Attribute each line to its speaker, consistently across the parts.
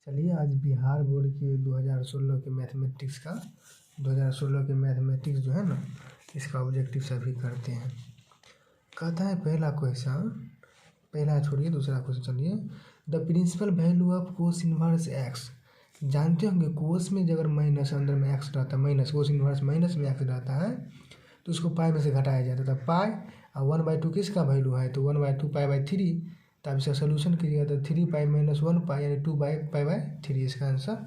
Speaker 1: चलिए आज बिहार बोर्ड के 2016 के मैथमेटिक्स जो है ना, इसका ऑब्जेक्टिव सभी करते हैं। कहता है पहला क्वेश्चन, पहला छोड़िए दूसरा क्वेश्चन चलिए। The principal value of cos inverse x. जानते होंगे कोस में अगर माइनस अंदर में एक्स रहता है, माइनस कोस इनवर्स माइनस में एक्स रहता है तो उसको पाई में से घटाया जाता था। पाई और 1/2 किसका वैल्यू है तो 1/2 पाई/3। तो आप इसका सोल्यूशन कीजिएगा तो 3 पाई माइनस 1 पाई यानी 2 पाई/3 इसका आंसर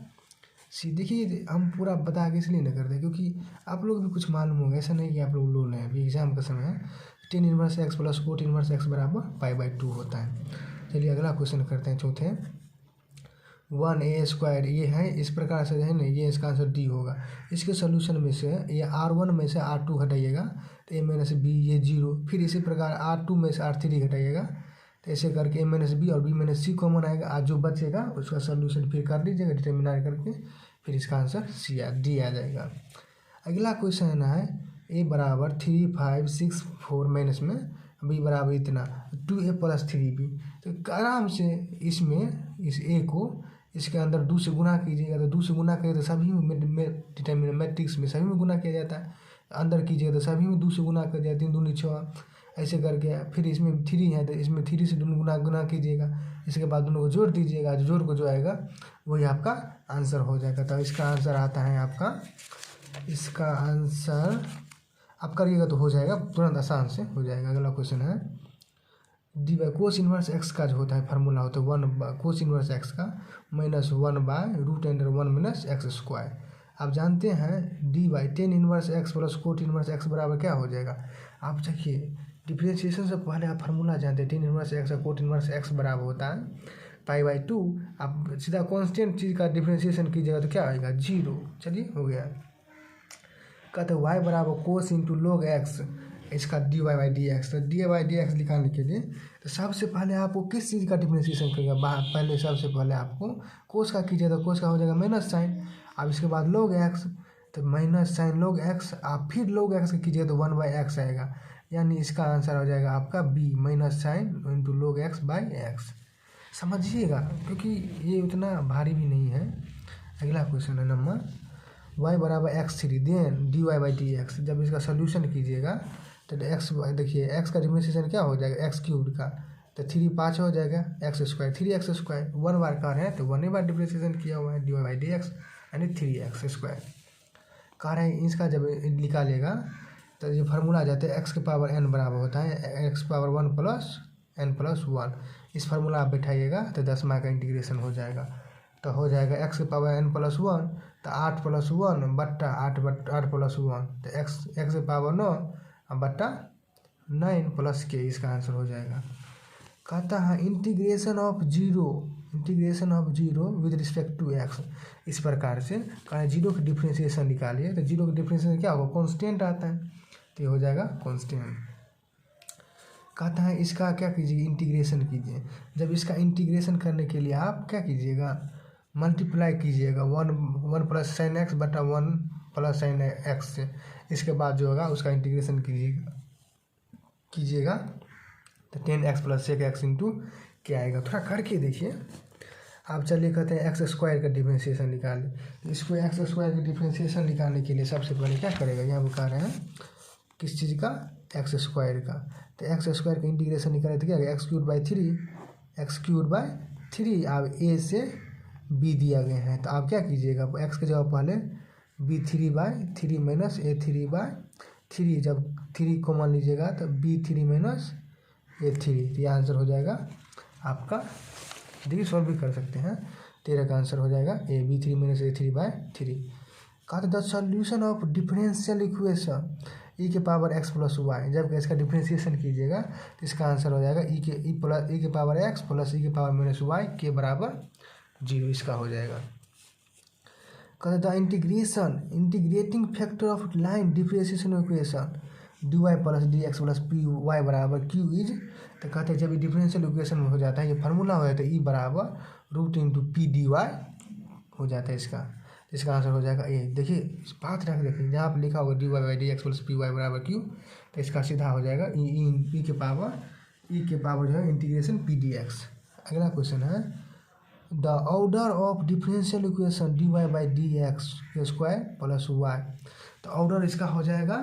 Speaker 1: सी। देखिए हम पूरा बता के इसलिए नहीं करते क्योंकि आप लोग भी कुछ मालूम होगा, ऐसा नहीं कि आप लोग लो लें, अभी एग्जाम का समय है। Ten inverse x plus cot inverse x बराबर पाई/2 होता है। चलिए अगला क्वेश्चन करते हैं चौथे। 1a² ये है, इस प्रकार से है ना, ये इसका आंसर डी होगा। इसके सोल्यूशन में से ये R1 में से R2 घटाइएगा तो a-b ये 0। फिर इसी प्रकार R2 में से R3 घटाइएगा तो ऐसे करके a-b और b-c कॉमन आएगा। आज जो बचेगा उसका सोल्यूशन फिर कर लीजिएगा डिटर्मिनेंट करके, फिर इसका आंसर डी आ जाएगा। अगला क्वेश्चन है a बराबर 3 5 6 4 माइनस में b बराबर इतना 2a + 3b। तो आराम से इसमें इस a को इसके अंदर 2 से गुना कीजिएगा तो 2 से गुना करें तो सभी में डिटर्मिनेंट मैट्रिक्स में सभी में गुना किया जाता है। अंदर कीजिएगा तो सभी में 2 से गुना कर जाते हैं, 2 × 6 ऐसे करके। फिर इसमें 3 है तो इसमें 3 से दोनों गुना कीजिएगा, इसके बाद दोनों को जोड़ दीजिएगा, जोड़ को जो आएगा वही आपका आंसर हो जाएगा। तो इसका आंसर आता है आपका, इसका आंसर आप करिएगा तो हो जाएगा, तुरंत आसान से हो जाएगा। अगला क्वेश्चन है D by cos inverse x का जो होता है फार्मूला होता है 1 कोस इनवर्स एक्स का -1/√1 - x²। आप जानते हैं D by ten inverse x plus cot inverse x बराबर क्या हो जाएगा। आप देखिए डिफ्रेंशिएशन से पहले आप फार्मूला जानते हैं, टेन इनवर्स एक्स और कोट इनवर्स एक्स बराबर होता है पाई/2। आप सीधा कांस्टेंट चीज़ का डिफ्रेंशिएशन कीजिएगा तो क्या आएगा 0। चलिए हो गया। कहते हैं y बराबर कोस इंटू log x, इसका dy/dx। तो dy/dx निकालने के लिए तो सबसे पहले आपको किस चीज़ का डिफ्रेंशिएशन करेगा, पहले सबसे पहले आपको कोस का कीजिए तो कोस का हो जाएगा माइनस साइन। अब इसके बाद log x तो माइनस साइन log x, आप फिर log x का कीजिए तो 1/x आएगा, यानी इसका आंसर हो जाएगा आपका b minus sign into log x/x। समझिएगा क्योंकि ये उतना भारी भी नहीं है। अगला क्वेश्चन है नंबर y बराबर x3 देन dy/dx। जब इसका सोल्यूशन कीजिएगा तो x देखिए x का डिफ्रेंशिएशन क्या हो जाएगा x³ का तो 3 5 हो जाएगा, x² 3x²। 1 बार कह रहे हैं तो 1 बार डिफ्रेंशिएशन किया हुआ है dy/dx यानी 3x²। कह रहे हैं इसका जब निकालेगा तो ये फार्मूला आ जाता है x के पावर n बराबर होता है x पावर 1 + n+1। इस फार्मूला आप बैठाइएगा तो 10 का इंटीग्रेशन हो जाएगा। तो हो जाएगा x के पावर n+1 तो 8 + 1 बट्टा 8 + 1 तो x के पावर 9 बट्टा 9 + k, इसका आंसर हो जाएगा। कहता है integration of zero with respect to x। इस प्रकार से कहा जीरो का डिफ्रेंशिएशन निकालिए तो जीरो का डिफ्रेंशिएशन क्या होगा कांस्टेंट आता है तो ये हो जाएगा कांस्टेंट। कहता है इसका क्या कीजिए इंटीग्रेशन कीजिए। जब इसका इंटीग्रेशन करने के लिए आप क्या कीजिएगा मल्टीप्लाई कीजिएगा 1 + sin x बटा 1 + sin x से। इसके बाद जो होगा उसका इंटीग्रेशन कीजिएगा तो 10x + sec x इंटू क्या आएगा। थोड़ा करके देखिए आप। चलिए कहते हैं x² का डिफ्रेंशिएशन निकालें। तो इसको x² का डिफ्रेंशिएशन निकालने के लिए सबसे पहले क्या करेगा, यहाँ बता रहे हैं किस चीज़ का x² का। तो x² का इंटीग्रेशन निकाले तो क्या आएगा x³ अब a से b दिया गया है तो आप क्या कीजिएगा x के जगह पहले b3/3 - a3/3। जब 3 कॉमन लीजिएगा तो b3 - a3 तो ये आंसर हो जाएगा आपका। देखिए सॉल्व भी कर सकते हैं, 13 का आंसर हो जाएगा a b3 - a3/3। कहा the solution of differential equation e के पावर x + y। जब इसका डिफ्रेंशिएशन कीजिएगा तो इसका आंसर हो जाएगा e के पावर x + e के पावर -y के बराबर 0, इसका हो जाएगा। कहते the integrating factor of line differentiation equation dy + dx + py बराबर q इज। तो कहते हैं जब ये डिफरेंशियल इक्वेशन में हो जाता है ये फार्मूला हो जाता है e बराबर √p/dy हो जाता है इसका आंसर हो जाएगा ए। देखिए बात रख देखिए जहाँ पर लिखा होगा dy/dx + py बराबर q तो इसका सीधा हो जाएगा e के पावर जो है इंटीग्रेशन p dx। अगला क्वेश्चन है the order of differential equation dy by d x square plus y, तो ऑर्डर इसका हो जाएगा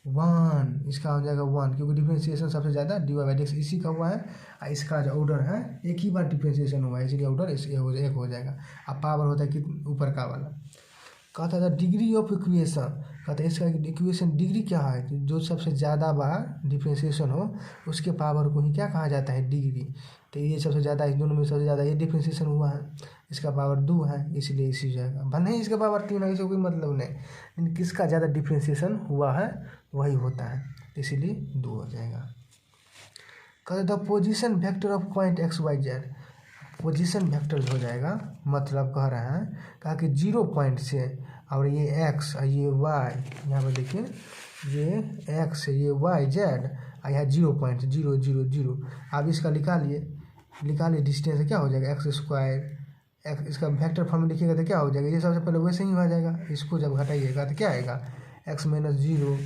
Speaker 1: 1, इसका हो जाएगा 1, क्योंकि डिफरेंशिएशन सबसे ज़्यादा dy बाई डी एक्स इसी का हुआ है, और इसका जो ऑर्डर है एक ही बार डिफरेंशिएशन हुआ है, इसलिए ऑर्डर एक हो जाएगा। अब पावर होता है कि ऊपर का वाला। कहता था डिग्री ऑफ इक्वेशन, कहता है इसका इक्वेशन डिग्री क्या है, जो सबसे ज़्यादा बार डिफरेंशिएशन हो उसके पावर को ही क्या कहा जाता है, डिग्री। तो ये सबसे ज़्यादा, इस दोनों में सबसे ज़्यादा ये डिफरेंशिएशन हुआ है, इसका पावर 2 है, इसलिए इसी जाएगा। भले ही इसका पावर 3 है, इसका कोई मतलब नहीं, लेकिन किसका ज़्यादा डिफरेंशिएशन हुआ है वही होता है, इसीलिए 2 हो जाएगा। कहते the position vector of point x y z, position vector हो जाएगा, मतलब कह रहे हैं कहा कि 0 पॉइंट से, और ये x और ये y, यहाँ पर देखिए ये x है, ये y z, और यहाँ 0 पॉइंट 0 0 0। आप इसका निकालिए डिस्टेंस क्या हो जाएगा, एक्स स्क्वायर, एक्स इसका वेक्टर फॉर्म में लिखिएगा तो क्या हो जाएगा, ये सबसे पहले वैसे ही हो जाएगा, इसको जब घटाइएगा तो क्या आएगा, x माइनस 0,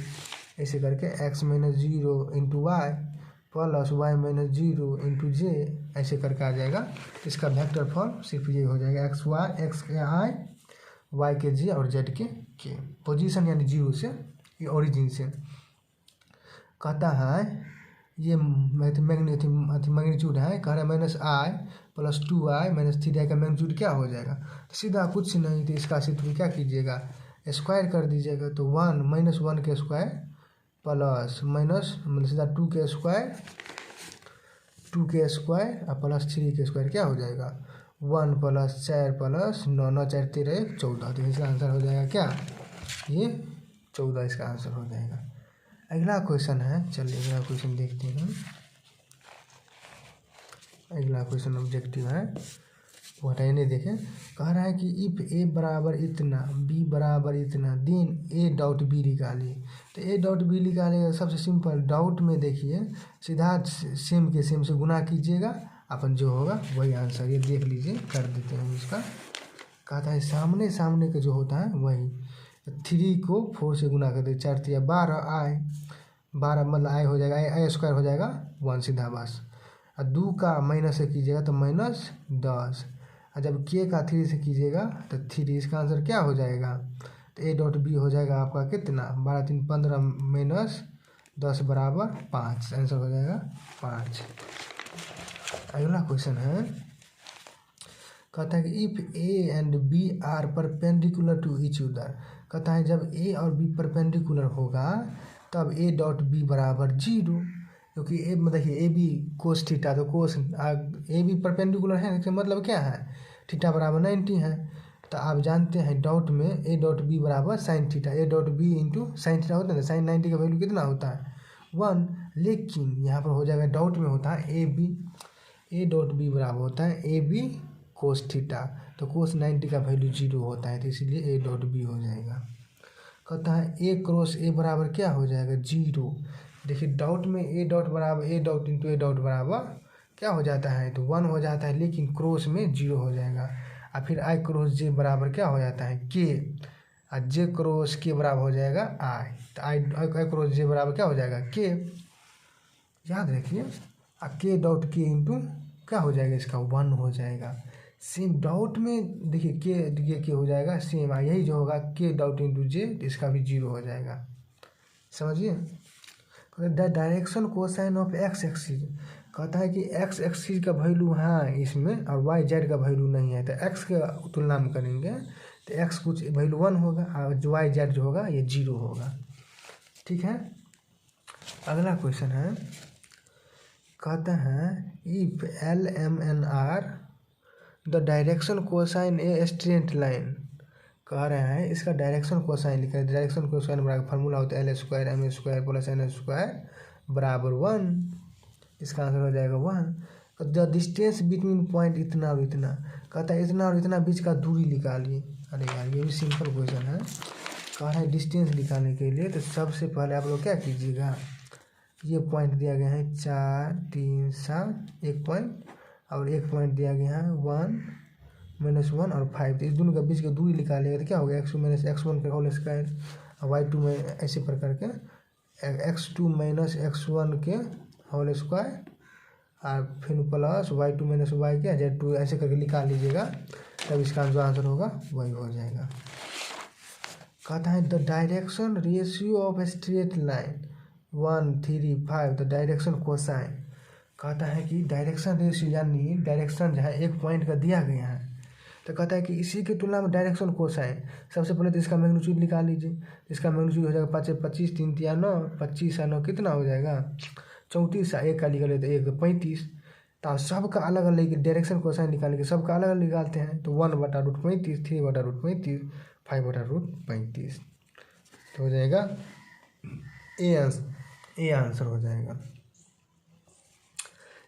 Speaker 1: ऐसे करके x minus 0 into y plus y minus 0 into j, ऐसे करके आ जाएगा। इसका वेक्टर फॉर्म सिर्फ ये हो जाएगा, x के i, y के j और z के k। पोजीशन यानी 0 से, ये ओरिजिन से। कहता है ये मैग्नीट्यूड है, कह रहा है माइनस आई प्लस 2i माइनस 3i का मैग्नीट्यूड क्या हो जाएगा, तो सीधा कुछ नहीं, तो इसका सिर्फ क्या कीजिएगा, स्क्वायर कर दीजिएगा, तो 1 माइनस 1 के स्क्वायर प्लस माइनस मतलब सीधा 2 के स्क्वायर और प्लस 3 के स्क्वायर क्या हो जाएगा, 1 प्लस 4 प्लस 9 9 4 13 1 14, तो इसका आंसर हो जाएगा क्या, ये 14 इसका आंसर हो जाएगा। अगला क्वेश्चन है, चलिए अगला क्वेश्चन देखते हैं। अगला क्वेश्चन ऑब्जेक्टिव है, वो हटाइए देखें। कह रहा है कि इफ़ ए बराबर इतना, बी बराबर इतना, देन ए डॉट बी निकालिए। तो ए डॉट बी निकालेगा, सबसे सिंपल डॉट में देखिए सीधा सेम के सेम से गुना कीजिएगा, अपन जो होगा वही आंसर, ये देख लीजिए, कर देते हैं इसका। कहता है सामने सामने का जो होता है वही, 3 को 4 से गुना कर दे, 4 3 12 आई, 12 मतलब आई हो जाएगा, आई स्क्वायर हो जाएगा 1 सीधा बस, और 2 का माइनस से कीजिएगा तो माइनस 10, और जब के का 3 से कीजिएगा तो 3, इसका आंसर क्या हो जाएगा, तो ए डॉट बी हो जाएगा आपका कितना, 12 3 15 माइनस 10 बराबर 5, आंसर हो जाएगा 5। अगला क्वेश्चन है, कहता है कि if A and B are perpendicular to each other. कहता है जब ए और बी परपेंडिकुलर होगा तब ए डॉट बी बराबर 0, क्योंकि ए देखिए ए बी कोस थीटा, तो कोस ए बी परपेंडिकुलर है, इसका मतलब क्या है, थीटा बराबर 90 है। तो आप जानते हैं डॉट में ए डॉट बी बराबर sine theta, A dot B into sine theta होता है ना, साइन 90 का वैल्यू कितना होता है 1, लेकिन यहाँ पर हो जाएगा डॉट में होता है A B, A dot B बराबर होता है ए बी कोस थीटा, तो कोस 90 का वैल्यू 0 होता है, तो इसलिए ए डॉट बी हो जाएगा। कहता है ए क्रॉस ए बराबर क्या हो जाएगा 0। देखिए डॉट में ए डॉट बराबर ए डॉट इंटू ए डॉट बराबर क्या हो जाता है, तो 1 हो जाता है, लेकिन क्रॉस में 0 हो जाएगा। और फिर आई क्रॉस जे बराबर क्या हो जाता है के, और जे क्रॉस के बराबर हो जाएगा आई, तो आई क्रॉस जे बराबर क्या हो जाएगा के, याद रखिए। और के डॉट के इंटू क्या हो जाएगा, इसका 1 हो जाएगा। सेम डॉट में देखिए के हो जाएगा सेम, यही जो होगा के डॉट इंटू जे, इसका भी 0 हो जाएगा, समझिए। The direction cosine of x axis, कहता है कि एक्स एक्सिस का वैल्यू है इसमें और वाई जेड का वैल्यू नहीं है, तो एक्स के तुलना में करेंगे तो एक्स कुछ वैल्यू 1 होगा और जो वाई जेड जो होगा ये 0 होगा, ठीक है। अगला क्वेश्चन है, कहते हैं if L M N are the direction cosine a straight line, कह रहे हैं इसका डायरेक्शन कोसाइन लिखा है। डायरेक्शन कोसाइन बराबर फार्मूला होता है L square M square plus N square बराबर 1, इसका आंसर हो जाएगा 1। द डिस्टेंस बिटवीन पॉइंट इतना और इतना, कहता है इतना और इतना बीच का दूरी निकालिए। अरे यार ये भी सिंपल क्वेश्चन है, कह रहा है डिस्टेंस निकालने के लिए तो सबसे पहले आप लोग क्या कीजिएगा, ये पॉइंट दिया गया है 4 3 7, एक पॉइंट और एक पॉइंट दिया गया है 1 -1 और 5, तो इस दोनों के बीच की दूरी निकालेगा तो क्या होगा x2 - x1 का होल स्क्वायर और y2 में ऐसे प्रकार के x2 - x1 के होल स्क्वायर और फिर प्लस y2 माइनस वाई क्या z2 ऐसे करके निकाल लीजिएगा, तब इसका जो आंसर होगा वही हो जाएगा। कहता है the direction ratio of straight line 1 3 5 the direction cosine. कहता है कि डायरेक्शन रेशियो यानी डायरेक्शन जो है एक पॉइंट का दिया गया है, तो कहता है कि इसी की तुलना में डायरेक्शन कोसाइन। सबसे पहले तो इसका मैग्नीट्यूड निकाल लीजिए। इसका मैग्नीट्यूड हो जाएगा 5 25 3 3 9 25 9 कितना हो जाएगा 34, एक का निकाले तो 1 35। तो आप सबका अलग अलग डायरेक्शन कोसाइन निकालेंगे, सबका अलग अलग निकालते हैं तो 1/√35 3/√35 5/√35 तो हो जाएगा ए आंसर हो जाएगा।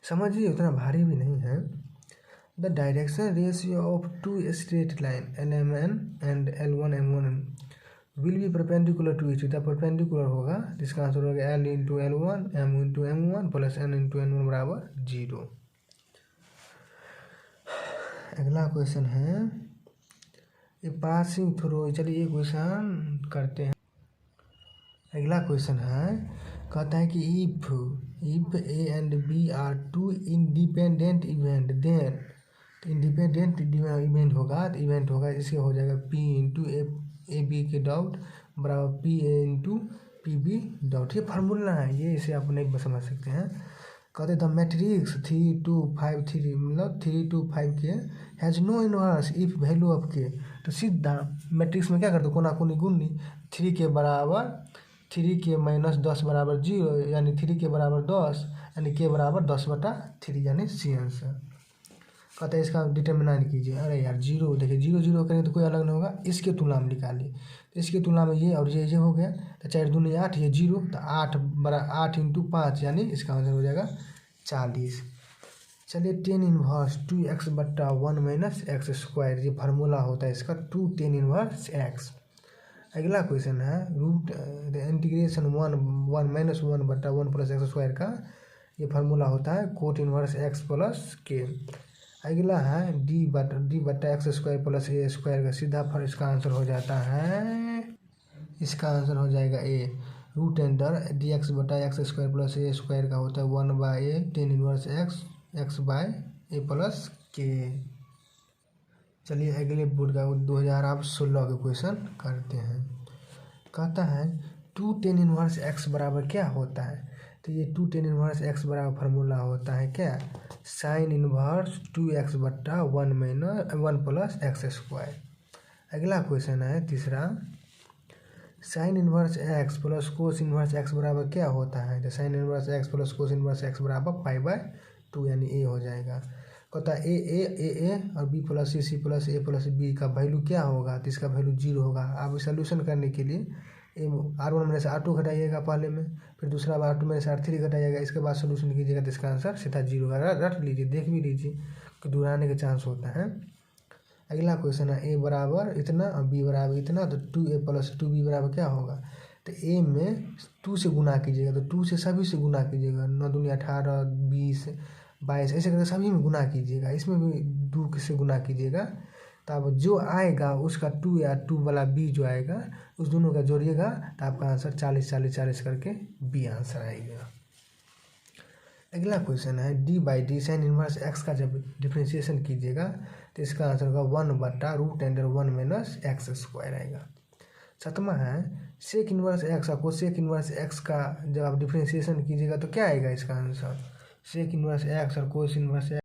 Speaker 1: समझिए उतना भारी भी नहीं है। The direction ratio of two straight line LMN and L1 M1 will be perpendicular to each other, perpendicular होगा जिसका आंसर होगा L into L1 M into M1 plus N into N1 बराबर 0। अगला क्वेश्चन है ये पासिंग थ्रू। चलिए ये question करते हैं। अगला क्वेश्चन है कहता है कि if A and B are two independent event then, independent event होगा इसके हो जाएगा P इंटू ए बी के डॉट बराबर PA इंटू PB डॉट। ये फार्मूला है, ये इसे आप नहीं समझ सकते हैं। कहते द मैट्रिक्स 3 2 5 3 मतलब 3 2 5 K has no inverse if value of K. तो सीधा मैट्रिक्स में क्या करते कोना कोनी गुनी 3 के बराबर 3 के माइनस 10 बराबर 0 यानी 3 के बराबर 10 यानी के बराबर 10/3 यानी सी आंसर। कहते हैं इसका डिटर्मिनेंट कीजिए। अरे यार 0 देखिए 0 0 करेंगे तो कोई अलग नहीं होगा, इसके तुलना में निकालिए। तो इसकी तुलना में ये और ये हो गया तो 4 दूनी 8 ये 0 तो 8 इंटू 5 यानी इसका आंसर हो जाएगा 40। चलिए tan inverse 2x/1 minus x square, ये फार्मूला होता है इसका 2 tan इनवर्स x। अगला क्वेश्चन है root integration 1 minus 1/1 plus x square का ये फार्मूला होता है कोट इनवर्स x प्लस के। अगला है d/x square plus a square का सीधा फर इसका आंसर हो जाता है, इसका आंसर हो जाएगा a। Root under dx/x square plus a square का होता है 1/a tan inverse x plus के। चलिए अगले बोर्ड का 2016 के क्वेश्चन करते हैं। कहता है 2 tan इनवर्स x बराबर क्या होता है। तो ये 2 tan इनवर्स x बराबर फार्मूला होता है क्या sine inverse 2x/1 minus 1 plus x square. अगला क्वेश्चन है तीसरा sine inverse x plus cos inverse x बराबर क्या होता है। तो sine inverse x plus cos inverse x बराबर π/2 यानी a हो जाएगा। कहता है ए और b प्लस सी प्लस ए प्लस बी का वैल्यू क्या होगा। तो इसका वैल्यू 0 होगा। आप सोल्यूशन करने के लिए R1 में से R2 घटाइएगा पहले में, फिर दूसरा बार R2 में से R3 घटाइएगा, इसके बाद सोल्यूशन कीजिएगा तो इसका आंसर सीधा 0 होगा। रट लीजिए, देख भी लीजिए कि दोहराने के चांस होता है। अगला क्वेश्चन है a बराबर इतना और b बराबर इतना, तो 2a प्लस 2b बराबर क्या होगा। तो a में 2 से गुना कीजिएगा, तो 2 से सभी से गुना कीजिएगा 9 दूनी 18 20 22 ऐसे करके सभी में गुना कीजिएगा। इसमें भी 2 से गुना कीजिएगा, तो अब जो आएगा उसका 2 या 2 वाला b जो आएगा उस दोनों का जोड़िएगा तो आपका आंसर 40 40 40 करके b आंसर आएगा। अगला क्वेश्चन है d/d साइन इनवर्स x का जब डिफरेंशिएशन कीजिएगा तो इसका आंसर होगा 1/√1 माइनस एक्स स्क्वायर आएगा। सातवां है सेक इनवर्स x को सेक इनवर्स x का जब आप डिफरेंशिएशन कीजिएगा तो क्या आएगा इसका आंसर। सेक इनवर्स x और कोस इनवर्स x,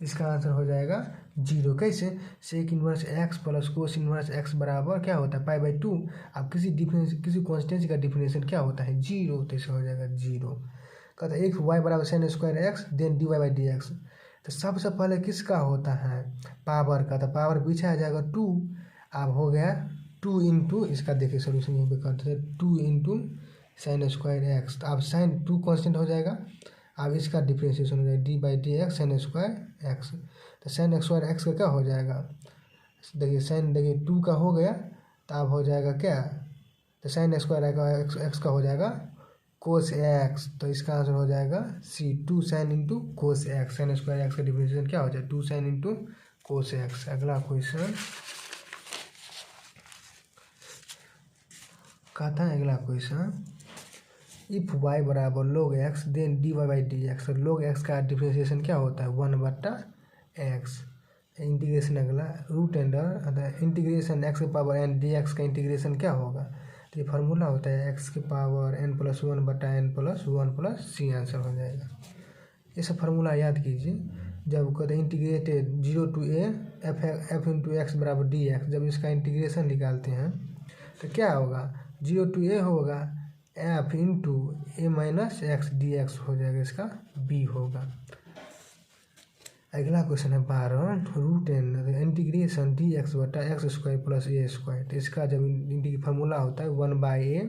Speaker 1: इसका आंसर हो जाएगा 0। कैसे sec inverse x plus cos inverse x बराबर क्या होता है π/2। आप किसी कॉन्स्टेंट का डिफरेंशिएशन क्या होता है 0, तो इसका हो जाएगा 0। कहता है एक y बराबर sign square x then dy/dx। तो सबसे पहले किसका होता है पावर का, तो पावर पीछे आ जाएगा 2। अब हो गया 2 इंटू इसका देखिए सोल्यूशन यहीं पे करते हैं 2 इंटू साइन स्क्वायर x। तो अब साइन 2 कॉन्स्टेंट हो जाएगा, अब इसका डिफरेंशिएशन हो जाएगा d/dx साइन स्क्वायर x। तो साइन स्क्वायर x का क्या हो जाएगा देखिए साइन देखिए 2 का हो गया, तो अब हो जाएगा क्या, तो साइन स्क्वायर आएगा x का हो जाएगा कोस x। तो इसका आंसर हो जाएगा c 2 sine into cos x। Sine square x का डिफरेंशिएशन क्या हो जाएगा 2 साइन इंटू कोस x। अगला क्वेश्चन कहता है अगला क्वेश्चन इफ़ वाई बराबर log x then dy by d x. तो log x का डिफ्रेंशिएशन क्या होता है 1/x। इंटीग्रेशन अगला रूट अंडर इंटीग्रेशन x के पावर n dx का इंटीग्रेशन क्या होगा, तो ये फार्मूला होता है x के power n+1/n+1 plus c answer हो जाएगा। ये सब फार्मूला याद कीजिए। जब कहते हैं integrated 0 to a f into x बराबर डी एक्स, जब इसका इंटीग्रेशन निकालते हैं तो क्या होगा 0 to a होगा f into a minus x d x हो जाएगा, इसका b होगा। अगला क्वेश्चन है 12 root n integration d x बटा x square plus a square. तो इसका जब फार्मूला होता है 1/a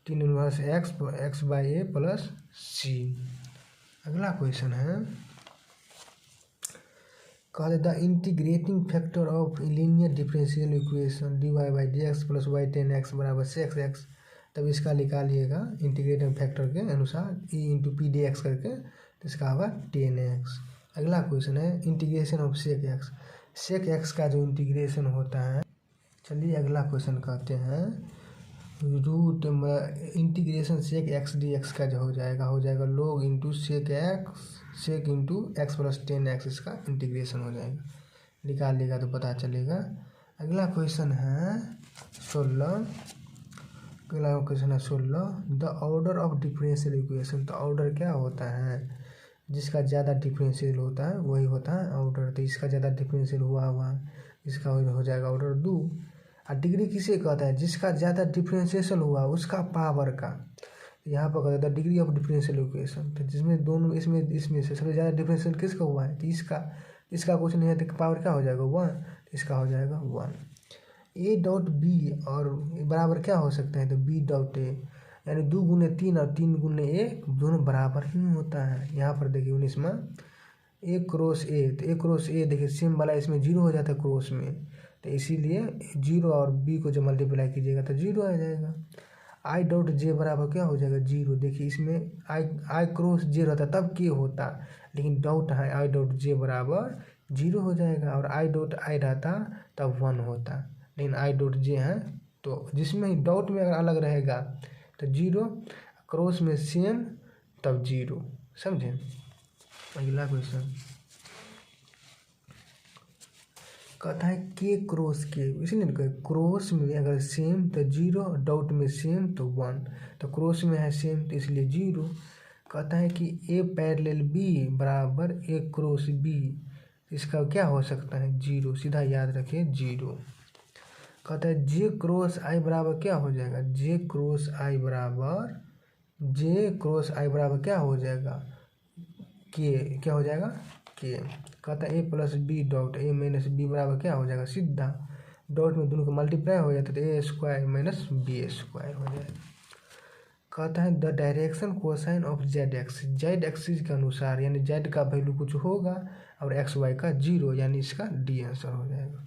Speaker 1: tan inverse x by a plus सी। अगला क्वेश्चन है कहते the integrating factor of linear differential equation dy by d x plus y tan x बराबर 6x। तब इसका निकालिएगा इंटीग्रेटिंग फैक्टर के अनुसार e into P D x करके, तो इसका होगा 10x। अगला क्वेश्चन है इंटीग्रेशन ऑफ सेक एक्स का जो इंटीग्रेशन होता है। चलिए अगला क्वेश्चन कहते हैं root integration sec x d x का जो हो जाएगा log into sec into x plus 10x, इसका इंटीग्रेशन हो जाएगा। निकाल लेगा तो पता चलेगा। अगला क्वेश्चन है 16। The order of differential equation. तो ऑर्डर क्या होता है, जिसका ज़्यादा डिफरेंशियल होता है वही होता है ऑर्डर। तो इसका ज़्यादा डिफरेंशियल हुआ इसका हो जाएगा ऑर्डर 2। और डिग्री किसे कहता है, जिसका ज़्यादा डिफरेंशिएशन हुआ उसका पावर का। यहाँ पर कहता है डिग्री ऑफ डिफरेंशियल इक्वेशन। तो जिसमें दोनों इसमें से सबसे ज़्यादा डिफरेंशियल किसका हुआ है, तो इसका कुछ नहीं है तो पावर क्या हो जाएगा 1, इसका हो जाएगा 1। ए डॉट बी और बराबर क्या हो सकता है, तो बी डॉट ए, यानी 2 गुने 3 और 3 गुने 1 दोनों बराबर ही होता है। यहाँ पर देखिए 19 ए क्रॉस ए, तो ए क्रॉस ए देखिए सेम वाला इसमें 0 हो जाता है क्रॉस में, तो इसीलिए 0 और बी को जब मल्टीप्लाई कीजिएगा तो 0 आ जाएगा। आई डॉट जे बराबर क्या हो जाएगा 0। देखिए इसमें आई क्रॉस जे रहता तब के होता, लेकिन डॉट है आई डॉट जे बराबर 0 हो जाएगा। और आई डॉट आई रहता तब 1 होता, लेकिन आई डॉट जे है तो जिसमें डॉट में अगर अलग रहेगा तो 0, क्रॉस में सेम तब 0। समझे। अगला क्वेश्चन कहता है के क्रॉस के, इसलिए क्रॉस में अगर सेम तो 0, डॉट में सेम तो 1। तो क्रॉस में है सेम तो इसलिए 0। कहता है कि ए पैरेलल बी बराबर ए क्रॉस बी, इसका क्या हो सकता है 0, सीधा याद रखिए 0। कहता है जे क्रॉस आई बराबर क्या हो जाएगा, जे क्रॉस आई बराबर क्या हो जाएगा के, क्या हो जाएगा के। कहता है a plus b dot a minus b बराबर क्या हो जाएगा, सीधा डॉट में दोनों को मल्टीप्लाई हो जाता है तो ए स्क्वायर माइनस बी स्क्वायर हो जाएगा। कहता है the direction cosine of Z axis के अनुसार, यानी जेड का वैल्यू कुछ होगा और एक्स वाई का 0, यानी इसका डी आंसर हो जाएगा।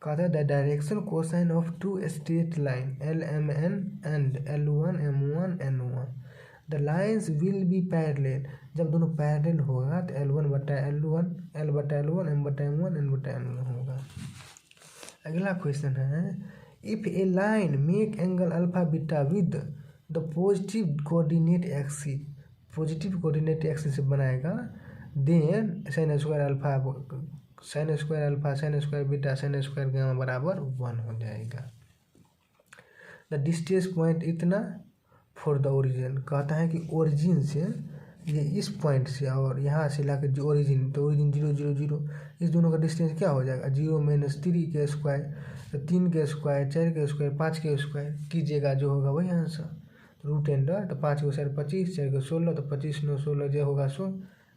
Speaker 1: कहता है the direction cosine of 2 straight line L M N and L1 M1 N1, the lines will be parallel. जब दोनों पैरेलल होगा तो L1 बटा L1 L बटा L1 M बटा M1 N बटा N1 होगा। अगला क्वेश्चन है if a line make angle alpha beta with the positive coordinate axis, positive coordinate axis से बनाएगा, then sine square alpha sine square beta sine square gamma बराबर 1 हो जाएगा। द डिस्टेंस पॉइंट इतना फॉर द ओरिजिन। कहता है कि origin से ये इस पॉइंट से और यहाँ से लाकर जो ओरिजिन, तो ओरिजिन 0 0 0, इस दोनों का डिस्टेंस क्या हो जाएगा 0 - 3 के स्क्वायर, तो 3 के स्क्वायर 4 के स्क्वायर 5 के स्क्वायर कीजिएगा, जो होगा वही आंसर। रूट एंडर तो 5 को 4 25, 4 को 16, तो 25 9 16 जो होगा 100,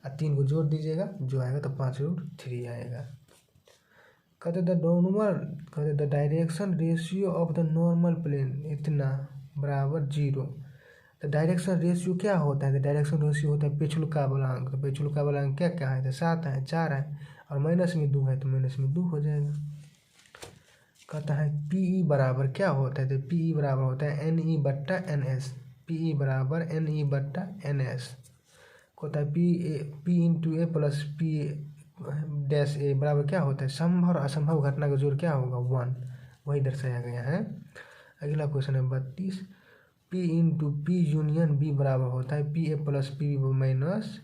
Speaker 1: और 3 को जोड़ दीजिएगा जो आएगा तो 5√3 आएगा। कहते the direction ratio of the normal plane इतना बराबर 0। तो डायरेक्शन रेशियो क्या होता है, तो डायरेक्शन रेशियो होता है पिछलुका बलांक। तो पिछलुका बलांक क्या क्या है, तो 7 है 4 है और माइनस में 2 है तो माइनस में 2 हो जाएगा। कहता है पी बराबर क्या होता है, तो पी बराबर होता है NE बट्टा NS, पी बराबर NE बट्टा NS। होता है पी इंटू ए प्लस पी डैश ए बराबर क्या होता है, संभव और असंभव घटना का जोड़ क्या होगा 1, वही दर्शाया गया है। अगला क्वेश्चन है 32 P into P union B बराबर होता है P A plus P B minus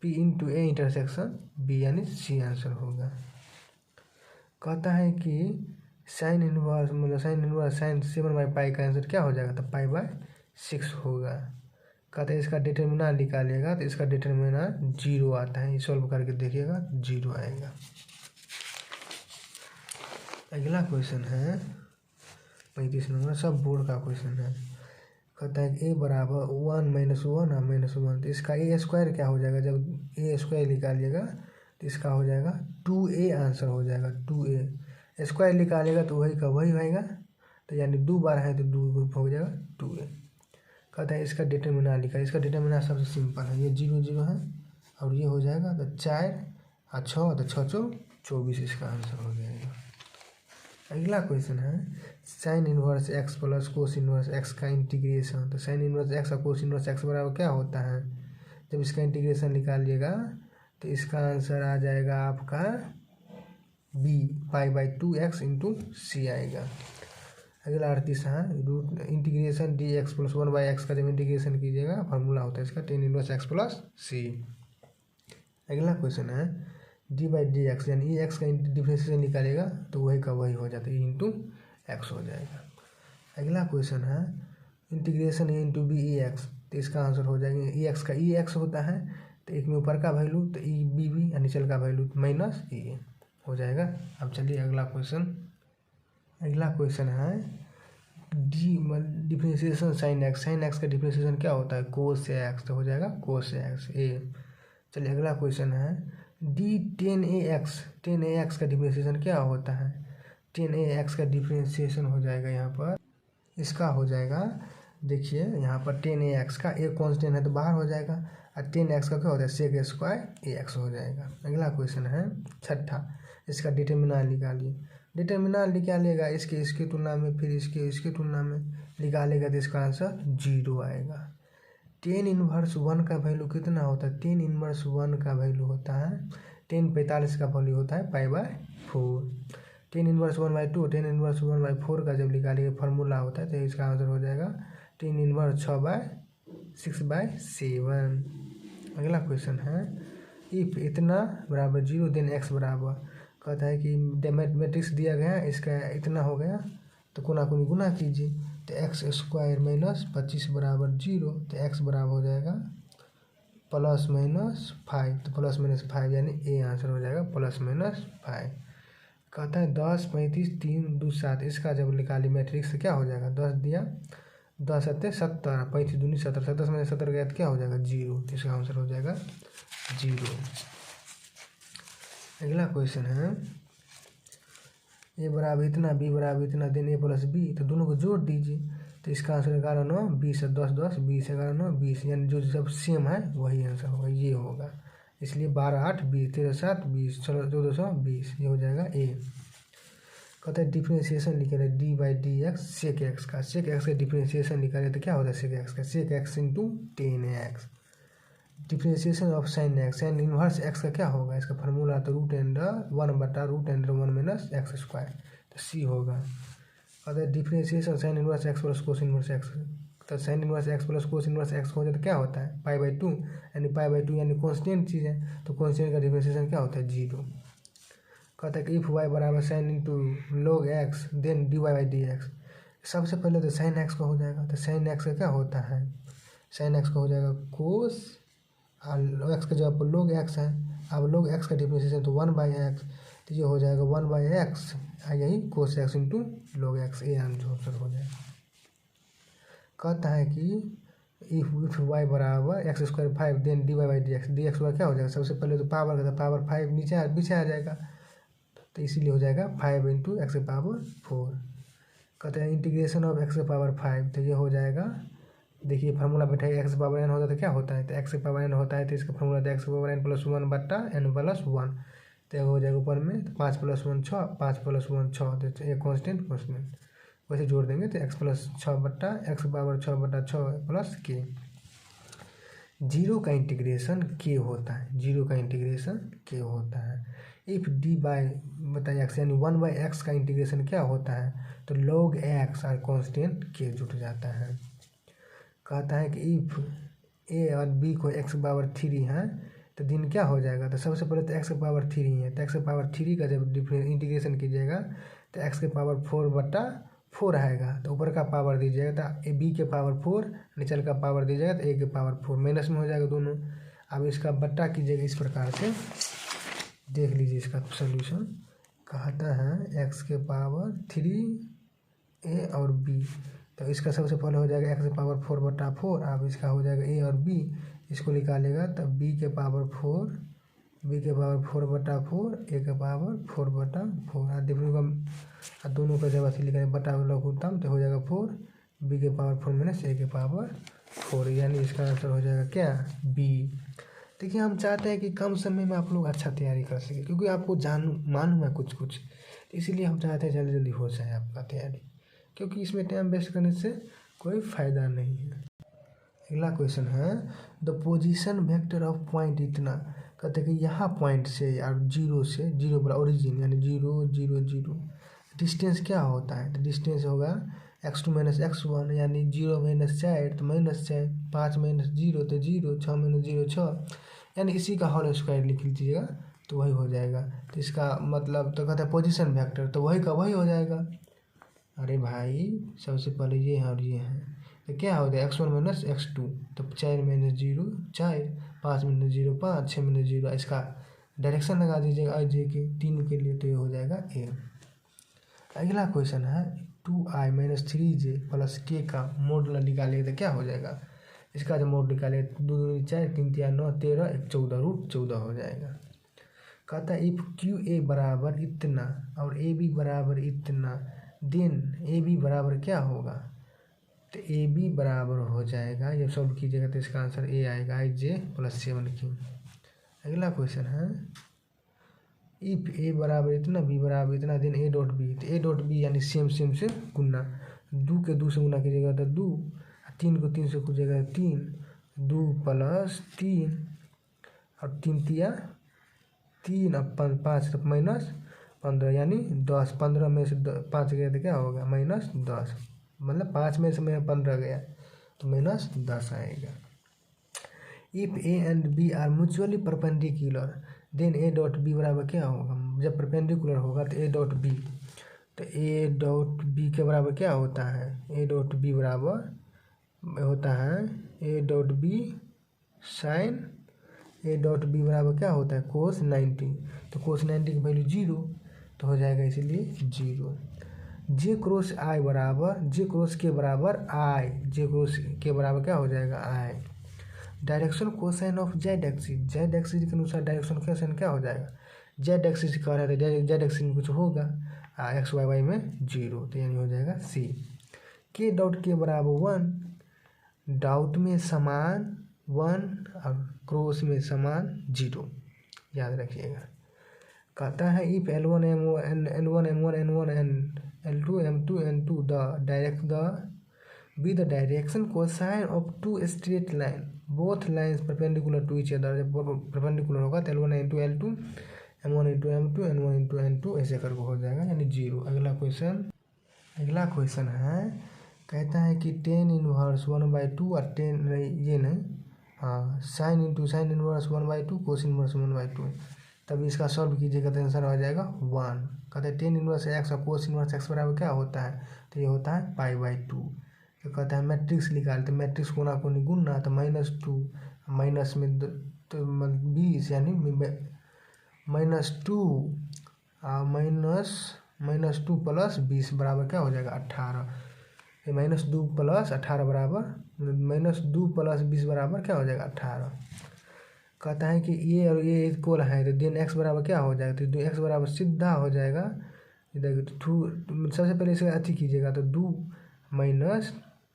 Speaker 1: P into A intersection B, यानी सी आंसर होगा। कहता है कि साइन इनवर्स मतलब साइन 7/पाई का आंसर क्या हो जाएगा, तो पाई/6 होगा। कहते हैं इसका डिटरमिनेंट निकालिएगा, तो इसका डिटरमिनेंट 0 आता है। सॉल्व करके देखिएगा 0 आएगा। अगला क्वेश्चन है 35 नंबर, सब बोर्ड का क्वेश्चन है। कहता है कि ए बराबर 1 - 1 और -1, तो इसका ए स्क्वायर क्या हो जाएगा, जब ए स्क्वायर निकालिएगा तो इसका हो जाएगा 2a आंसर हो जाएगा। 2a स्क्वायर निकालेगा तो वही का वही आएगा, तो यानी 2 बार है तो 2 हो जाएगा 2a। कहता है इसका डिटरमिनेंट लिखा है, इसका डिटरमिनेंट सबसे सिंपल है, ये 0 0 है और ये हो जाएगा तो 4 और 6, तो 6 × 24 इसका आंसर हो जाएगा। अगला क्वेश्चन है sign inverse x plus cos inverse x का इंटीग्रेशन। तो साइन इनवर्स एक्स और कोस इनवर्स एक्स बराबर क्या होता है, जब इसका इंटीग्रेशन निकालिएगा तो इसका आंसर आ जाएगा आपका b π/2x इंटू सी आएगा। अगला 38 है root integration d x plus 1/x का जब इंटीग्रेशन कीजिएगा फार्मूला होता है इसका टेन इनवर्स एक्स प्लस सी। अगला क्वेश्चन है d/dx, यानी एक्स का डिफरेंशिएशन निकालेगा तो वही का वही हो जाता है इंटू एक्स हो जाएगा। अगला क्वेश्चन है इंटीग्रेशन ए इंटू बी ई एक्स, तो इसका आंसर हो जाएगा ई एक्स का ई एक्स होता है, तो एक में ऊपर का वैल्यू तो ई बी बी या नीचे का वैल्यू माइनस ई ए हो जाएगा। अब चलिए अगला क्वेश्चन है डी डिफरेंशिएशन साइन एक्स का डिफरेंशिएशन क्या होता है कोस एक्स, तो हो जाएगा कोस एक्स ए। चलिए अगला क्वेश्चन है डी 10ax का डिफरेंशिएशन क्या होता है, 10ax का डिफरेंशिएशन हो जाएगा यहाँ पर इसका हो जाएगा, देखिए यहाँ पर 10ax का एक कांस्टेंट है तो बाहर हो जाएगा और 10x का क्या होता है सेक स्क्वायर ax हो जाएगा। अगला क्वेश्चन है छठा, इसका डिटरमिनेंट निकालिए। डिटरमिनेंट निकालिएगा इसके तुलना में, फिर इसके तुलना में निकालेगा तो इसका आंसर 0 आएगा। 10 इनवर्स 1 का वैल्यू कितना होता है, 10 इनवर्स 1 का वैल्यू होता है 10 45 का वैल्यू होता है π/4। 10 इनवर्स 1/2 10 इनवर्स 1/4 का जब निकालिएगा फार्मूला होता है तो इसका आंसर हो जाएगा 10 इनवर्स 6/6/7। अगला क्वेश्चन है इफ इतना बराबर 0 देन एक्स बराबर, कहता है कि मैट्रिक्स दिया गया इसका इतना हो गया तो कोना गुना कीजिए, तो एक्स स्क्वायर माइनस 25 बराबर 0, तो एक्स बराबर हो जाएगा +-5, तो +-5 यानी ए आंसर हो जाएगा +-5। कहता है 10 35 3 2 7, इसका जब निकाली मैट्रिक्स क्या हो जाएगा 10 दिया 10 7 70 35 दूनी 70 70 में 70 गया तो क्या हो जाएगा 0, तो इसका आंसर हो जाएगा 0। अगला क्वेश्चन है ए बराबर इतना बी बराबर इतना देन ए प्लस बी, तो दोनों को जोड़ दीजिए, तो इसका आंसर 11 9 20 10 10 20 11 9 20, यानी जो सब सेम है वही आंसर होगा, ये होगा। इसलिए 12 8 20 13 7 20 16 14 20 ये हो जाएगा ए। कहते हैं डिफरेंशिएशन निकाले d/dx सेक एक्स का, सेक एक्स का डिफरेंशिएशन निकाले तो क्या होता है सेक एक्स का, sec x into 10x। Differentiation of sine x, sine inverse x का क्या होगा, इसका फार्मूला तो √1/√1 - एक्स स्क्वायर, तो सी होगा। अगर differentiation sine inverse x plus cos inverse x, तो sine inverse x plus cos inverse x हो जाए तो क्या होता है π/2, यानी π/2 यानी कॉन्स्टेंट चीज़ है, तो कॉन्स्टेंट का डिफरेंशिएशन क्या होता है 0। कहता है कि इफ y बराबर sine into log x then dy/dx, सबसे पहले तो साइन एक्स का हो जाएगा, तो साइन एक्स का क्या होता है साइन एक्स का हो जाएगा कोस और एक्स का जगह पर log x है, अब log x का डिफरेंशिएशन तो 1/x, तो ये हो जाएगा 1/x यही cos x into log x, ये आंसर हो जाएगा। कहता है कि इफ y बराबर x square 5 then dy/dx, dx का क्या हो जाएगा सबसे पहले तो पावर का पावर 5 नीचे आ जाएगा, तो इसीलिए हो जाएगा 5 × x⁴। कहते हैं इंटीग्रेशन ऑफ x⁴, तो ये हो जाएगा, देखिए फार्मूला बैठाइए x⁴n होता है तो क्या होता है, तो x⁴n होता है तो इसका फार्मूला था x⁴n + 1/n+1, तो हो जाएगा ऊपर में 5 + 1 6 5 + 1 6, तो ये कांस्टेंट वैसे जोड़ देंगे तो x + 6/6 प्लस k। 0 का इंटीग्रेशन k होता है, 0 का इंटीग्रेशन k होता है। इफ बताइए x यानी 1/x का इंटीग्रेशन क्या होता है, तो log x और कांस्टेंट k जुट जाता है। कहता है कि इफ़ ए और बी को x पावर 3 है तो दिन क्या हो जाएगा। तो सबसे पहले तो x पावर 3 है, तो x पावर 3 का जब इंटीग्रेशन कीजिएगा तो x के पावर 4/4 आएगा। तो ऊपर का पावर दीजिएगा तो b के पावर 4, नीचे का पावर दीजिएगा तो a के पावर 4, माइनस में हो जाएगा दोनों। अब इसका बट्टा कीजिएगा इस प्रकार से, देख लीजिए इसका सोल्यूशन। कहता है x के पावर 3 a और b, तो इसका सबसे पहले हो जाएगा x के पावर 4/4। अब इसका हो जाएगा a और b, इसको निकालेगा तब b के पावर 4, b के पावर 4/4, a के पावर 4/4। दोनों का जब ऐसे लिखेंगे बटा लघुत्तम तो हो जाएगा 4, b के पावर 4 माइनस a के पावर 4, यानी इसका आंसर हो जाएगा क्या, b। देखिए हम चाहते हैं कि कम समय में आप लोग अच्छा तैयारी कर सकें, क्योंकि आपको मालूम है कुछ कुछ, तो इसीलिए हम चाहते हैं जल्दी जल्दी हो जाए आपका तैयारी, क्योंकि इसमें टाइम वेस्ट करने से कोई फ़ायदा नहीं है। अगला क्वेश्चन है the position vector of point इतना। कहते हैं कि यहाँ पॉइंट से और जीरो पर ओरिजिन यानी 0 0 0 डिस्टेंस क्या होता है। तो डिस्टेंस होगा x2 - x1 यानी 0 - 4 तो -4, 5 - 0 तो 0, 6 - 0 6, यानी इसी का होल स्क्वायर लिख लीजिएगा तो वही हो जाएगा। तो इसका मतलब तो कहते हैं पोजीशन वेक्टर, तो वही का वही हो जाएगा। अरे भाई सबसे पहले ये है और ये है, तो क्या हो गया x1 - x2, तो 4 - 0 4, 5 - 0 5, 6 - 0, इसका डायरेक्शन लगा दीजिएगा i j के तीनों के लिए, तो ये हो जाएगा a। अगला क्वेश्चन है 2i - 3j + k का मोड निकालिए तो क्या हो जाएगा। इसका जो मोड निकाले 2 दूनी 4, 3 तिया 9, 13, 1 14, √14 हो जाएगा। कहता है इफ़ QA बराबर इतना और AB बराबर इतना, देन AB बराबर क्या होगा। तो AB बराबर हो जाएगा, जब सॉल्व कीजिएगा तो इसका आंसर A आएगा, ij + 7k। अगला क्वेश्चन है इफ़ A बराबर इतना B बराबर इतना, देन A डॉट B। तो A डॉट B यानी सेम से गुना, 2 के 2 से गुना कीजिएगा तो 2, 3 को 3 से कीजिएगा 3, 2 + 3 और 3 तिया 3 और 5 -15 यानी 10। 15 में से 5 गया तो क्या होगा -10, मतलब 5 में से 15 गया तो -10 आएगा। If A and B are mutually perpendicular, then A dot B बराबर क्या होगा। जब परपेंडिकुलर होगा तो A डॉट B, तो A डॉट B के बराबर क्या होता है, A डॉट B बराबर होता है A dot B sine, A dot B बराबर क्या होता है कोस 90, तो कोस 90 की वैल्यू 0, तो हो जाएगा इसीलिए 0। J क्रॉस I बराबर J क्रॉस K बराबर I, J क्रॉस K बराबर क्या हो जाएगा I। Direction cosine of Z axis के अनुसार डायरेक्शन कोसाइन क्या हो जाएगा, जेड एक्सिस कह रहे थे, जेड एक्सिस में कुछ होगा एक्स वाई वाई में 0, तो यानी हो जाएगा C। K डॉट K बराबर 1, डाउट में समान 1 और क्रॉस में समान 0, याद रखिएगा। कहता है if L1 M1 N1 M1 N1 L2 M2 N2 be the direction cosine of two straight line both lines perpendicular to each other। जब परपेंडिकुलर होगा तो L1 × L2 M1 × M2 N1 × N2 ऐसे करके हो जाएगा यानी 0। अगला क्वेश्चन है कहता है कि tan इनवर्स 1/2 और tan ये नहीं हाँ sin × sin inverse 1/2 cos inverse 1/2, तब इसका सॉल्व कीजिएगा तो आंसर आ जाएगा 1। कहते हैं tan इनवर्स x और cos इनवर्स x बराबर क्या होता है, तो ये होता है π/2। तो कहता है मैट्रिक्स निकाल, तो मैट्रिक्स कोना को गुणना, तो -2 माइनस में तो 20 यानी -2 -2 + 20 बराबर क्या हो जाएगा 18। -2 + 18 बराबर -2 + 20 बराबर क्या हो जाएगा 18। कहता है कि ये और ये इक्वल है, तो देन x बराबर क्या हो जाएगा, तो x बराबर सीधा हो जाएगा देखिए तो सबसे पहले इसे अति कीजिएगा तो 2 -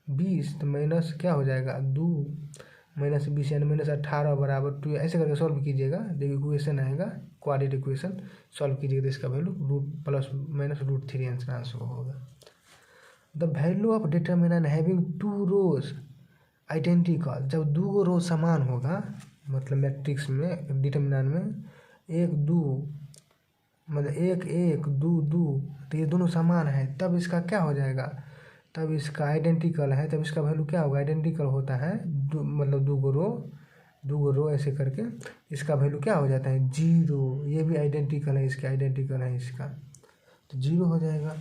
Speaker 1: 20, तो माइनस क्या हो जाएगा 2 - 20 यानी -18 बराबर 2, ऐसे करके सॉल्व कीजिएगा। देखिए इक्वेशन आएगा क्वाड्रेटिक इक्वेशन, सॉल्व कीजिएगा तो इसका वैल्यू ±√3 आंसर होगा। The value of determinant having 2 rows identical, जब 2 रो समान होगा मतलब मैट्रिक्स में डिटरमिनेंट में 1 2 मतलब 1 1 2 2, तो ये दोनों समान है, तब इसका क्या हो जाएगा, तब इसका आइडेंटिकल है, तब इसका वैल्यू क्या होगा, आइडेंटिकल होता है मतलब दो गो रो ऐसे करके इसका वैल्यू क्या हो जाता है, जीरो। ये भी आइडेंटिकल है, इसका आइडेंटिकल है इसका, तो जीरो हो जाएगा।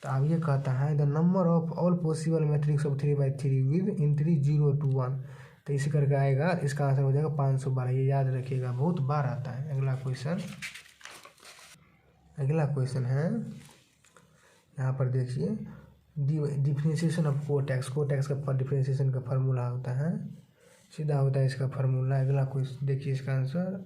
Speaker 1: तो अब ये कहता है the number of all possible matrix of 3/3 with entry 0 to 1, तो इसी करके आएगा, इसका आंसर हो जाएगा 512। ये याद रखिएगा, बहुत बार आता है। अगला क्वेश्चन है, यहाँ पर देखिए डिफरेंशिएशन ऑफ कोटैक्स का डिफरेंशिएशन का फार्मूला होता है, सीधा होता है इसका फार्मूला। अगला क्वेश्चन देखिए, इसका आंसर